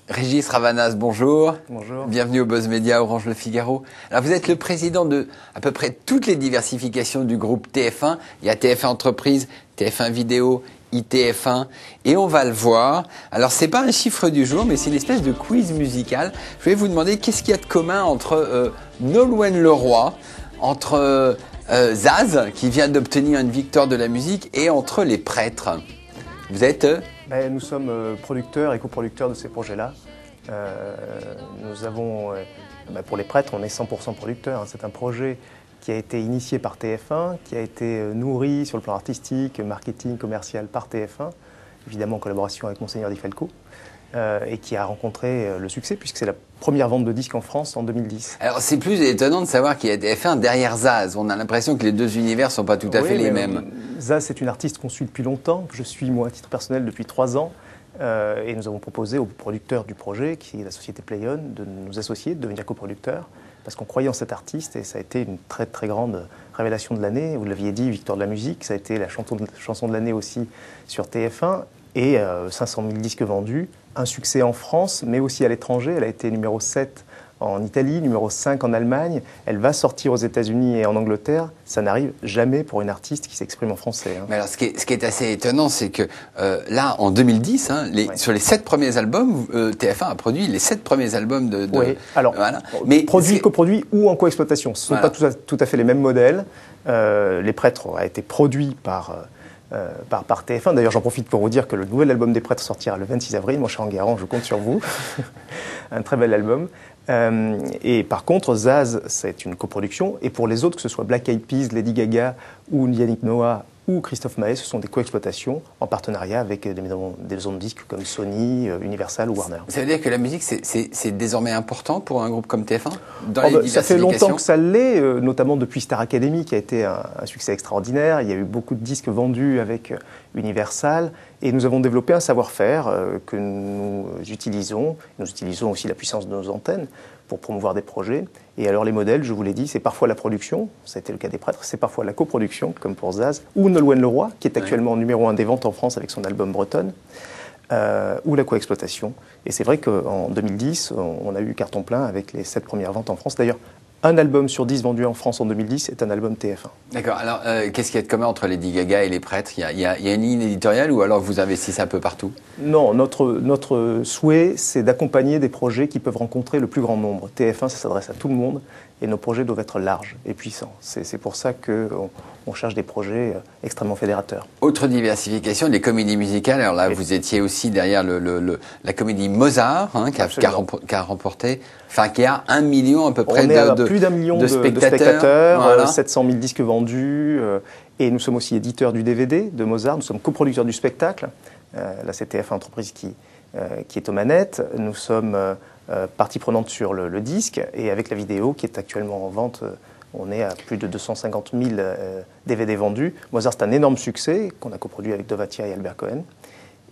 Régis Ravanas, bonjour. Bonjour. Bienvenue au Buzz Media Orange Le Figaro. Alors vous êtes le président de à peu près toutes les diversifications du groupe TF1. Il y a TF1 Entreprise, TF1 Vidéo, ITF1 et on va le voir. Alors c'est pas un chiffre du jour mais c'est une espèce de quiz musical. Je vais vous demander qu'est-ce qu'il y a de commun entre Nolwenn Leroy, entre Zaz qui vient d'obtenir une victoire de la musique et entre les prêtres. Vous êtes Nous sommes producteurs et coproducteurs de ces projets-là. Nous avons, pour les prêtres, on est 100% producteurs. C'est un projet qui a été initié par TF1, qui a été nourri sur le plan artistique, marketing, commercial par TF1, évidemment en collaboration avec Monseigneur Di Falco, et qui a rencontré le succès puisque c'est la première vente de disques en France en 2010. Alors c'est plus étonnant de savoir qu'il y a TF1 derrière Zaz. On a l'impression que les deux univers sont pas tout à fait les mêmes. Zaz, c'est une artiste qu'on suit depuis longtemps, que je suis moi à titre personnel depuis 3 ans. Et nous avons proposé au producteur du projet, qui est la société Playon, de nous associer, de devenir coproducteur, parce qu'on croyait en cet artiste et ça a été une très très grande révélation de l'année. Vous l'aviez dit, victoire de la musique, ça a été la chanson de l'année aussi sur TF1 et 500 000 disques vendus, un succès en France mais aussi à l'étranger. Elle a été numéro 7 en Italie, numéro 5 en Allemagne. Elle va sortir aux États-Unis et en Angleterre. Ça n'arrive jamais pour une artiste qui s'exprime en français. Mais alors, ce qui est assez étonnant, c'est que là, en 2010, sur les 7 premiers albums, TF1 a produit les 7 premiers albums de oui, alors, voilà. Mais coproduit ou en coexploitation. Ce ne sont pas tout à fait les mêmes modèles. Les Prêtres a été produit par TF1. D'ailleurs, j'en profite pour vous dire que le nouvel album des Prêtres sortira le 26 avril. Mon cher Enguerrand, je compte sur vous. Un très bel album. Et par contre, Zaz, c'est une coproduction. Et pour les autres, que ce soit Black Eyed Peas, Lady Gaga ou Yannick Noah ou Christophe Maé, ce sont des coexploitations en partenariat avec des maisons de disques comme Sony, Universal ou Warner. Ça veut dire que la musique, c'est désormais important pour un groupe comme TF1 dans les diversifications. Ça fait longtemps que ça l'est, notamment depuis Star Academy, qui a été un succès extraordinaire. Il y a eu beaucoup de disques vendus avec Universal. Et nous avons développé un savoir-faire que nous utilisons. Nous utilisons aussi la puissance de nos antennes pour promouvoir des projets. Et alors les modèles, je vous l'ai dit, c'est parfois la production, ça a été le cas des Prêtres, c'est parfois la coproduction, comme pour Zaz, ou Nolwenn Leroy, qui est actuellement numéro 1 des ventes en France avec son album Bretonne, ou la coexploitation. Et c'est vrai qu'en 2010, on a eu carton plein avec les 7 premières ventes en France. D'ailleurs, un album sur 10 vendu en France en 2010 est un album TF1. D'accord. Alors, qu'est-ce qu'il y a de commun entre Lady Gaga et les Prêtres ? Il y a une ligne éditoriale ou alors vous investissez un peu partout ? Non, notre souhait, c'est d'accompagner des projets qui peuvent rencontrer le plus grand nombre. TF1, ça s'adresse à tout le monde et nos projets doivent être larges et puissants. C'est pour ça qu'on cherche des projets extrêmement fédérateurs. Autre diversification, les comédies musicales. Alors là, vous étiez aussi derrière la comédie Mozart, qui a remporté, enfin qui a 1 million à peu près plus d'1 million de spectateurs, voilà. 700 000 disques vendus. Et nous sommes aussi éditeurs du DVD de Mozart. Nous sommes coproducteurs du spectacle. Là, c'est TF1 Entreprise qui est aux manettes. Nous sommes partie prenante sur le disque et avec la vidéo qui est actuellement en vente. On est à plus de 250 000 DVD vendus. Mozart, c'est un énorme succès qu'on a coproduit avec Dovatia et Albert Cohen.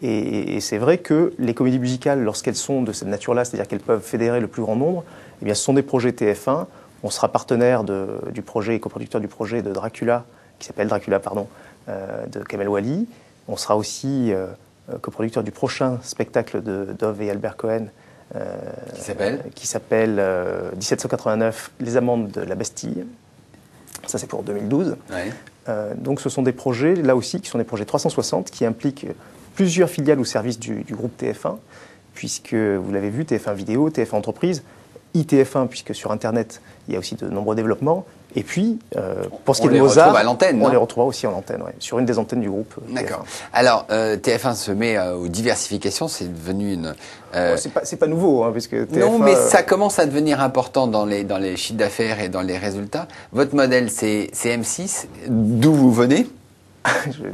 Et c'est vrai que les comédies musicales, lorsqu'elles sont de cette nature-là, c'est-à-dire qu'elles peuvent fédérer le plus grand nombre, eh bien, ce sont des projets TF1. On sera partenaire du projet et coproducteur du projet de Dracula, qui s'appelle Dracula, de Kamel Wally. On sera aussi coproducteur du prochain spectacle de Dove et Albert Cohen, qui s'appelle 1789, Les Amandes de la Bastille. Ça, c'est pour 2012. Ouais. Donc, ce sont des projets, là aussi, qui sont des projets 360, qui impliquent plusieurs filiales au service du groupe TF1, puisque, vous l'avez vu, TF1 Vidéo, TF1 Entreprise, ITF1, puisque sur Internet, il y a aussi de nombreux développements. Et puis, pour ce qui est de Mozart, on les retrouvera aussi en antenne, ouais, sur une des antennes du groupe. D'accord. Alors, TF1 se met aux diversifications, c'est devenu une... C'est pas nouveau, hein, puisque TF1... Non, mais ça commence à devenir important dans les chiffres d'affaires et dans les résultats. Votre modèle, c'est M6, d'où vous venez ?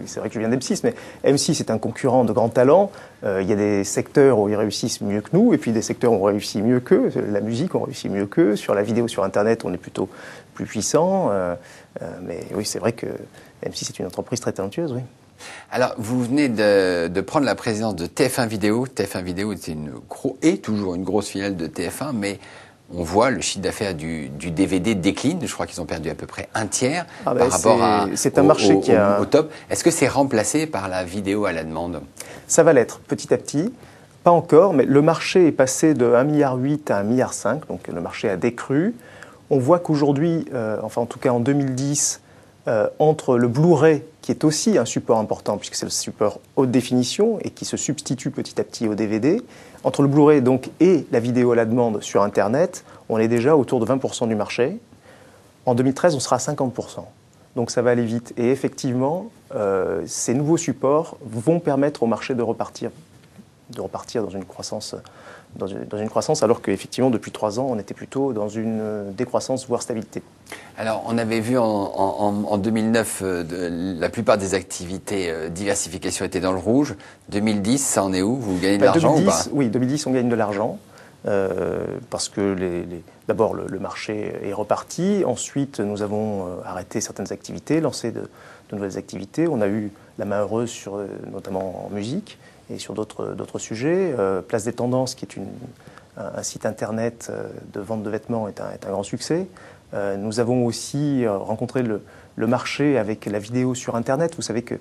C'est vrai que je viens d'M6, mais M6 est un concurrent de grand talent. Il y a des secteurs où ils réussissent mieux que nous, et puis des secteurs où on réussit mieux qu'eux. La musique, on réussit mieux qu'eux. Sur la vidéo, sur Internet, on est plutôt plus puissant. Mais oui, c'est vrai que M6 est une entreprise très talentueuse, oui. Alors, vous venez de prendre la présidence de TF1 Vidéo. TF1 Vidéo est toujours une grosse filiale de TF1, mais on voit le chiffre d'affaires du DVD décline. Je crois qu'ils ont perdu à peu près un tiers par rapport au top. Est-ce que c'est remplacé par la vidéo à la demande? Ça va l'être petit à petit. Pas encore, mais le marché est passé de 1,8 milliard à 1,5 milliard, donc le marché a décru. On voit qu'aujourd'hui, enfin en tout cas en 2010, entre le Blu-ray, qui est aussi un support important, puisque c'est le support haute définition et qui se substitue petit à petit au DVD, entre le Blu-ray donc, et la vidéo à la demande sur Internet, on est déjà autour de 20% du marché. En 2013, on sera à 50%. Donc ça va aller vite. Et effectivement, ces nouveaux supports vont permettre au marché de repartir dans une croissance, alors qu'effectivement, depuis 3 ans, on était plutôt dans une décroissance, voire stabilité. Alors, on avait vu en 2009, la plupart des activités diversification étaient dans le rouge. 2010, ça en est où? Vous gagnez de l'argent ou pas? Oui, 2010, on gagne de l'argent. Parce que d'abord, le marché est reparti. Ensuite, nous avons arrêté certaines activités, lancé de nouvelles activités. On a eu la main heureuse, notamment en musique et sur d'autres sujets. Place des Tendances, qui est un site internet de vente de vêtements, est un grand succès. Nous avons aussi rencontré le marché avec la vidéo sur Internet. Vous savez que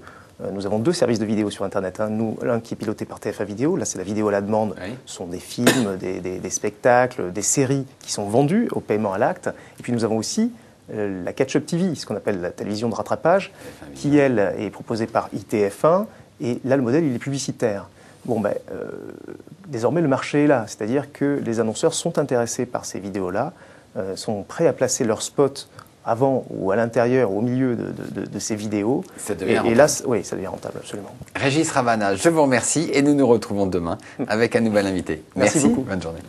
nous avons 2 services de vidéo sur Internet. L'un qui est piloté par TF1 Vidéo, là c'est la vidéo à la demande. Oui. Ce sont des films, des spectacles, des séries qui sont vendus au paiement à l'acte. Et puis nous avons aussi la Catch-up TV, ce qu'on appelle la télévision de rattrapage, qui elle est proposée par ITF1. Et là le modèle il est publicitaire. Bon, désormais le marché est là, c'est-à-dire que les annonceurs sont intéressés par ces vidéos-là, sont prêts à placer leurs spots avant ou à l'intérieur ou au milieu de ces vidéos. Ça devient rentable. Et là, oui, ça devient rentable, absolument. Régis Ravana, je vous remercie et nous nous retrouvons demain avec un nouvel invité. Merci beaucoup. Bonne journée.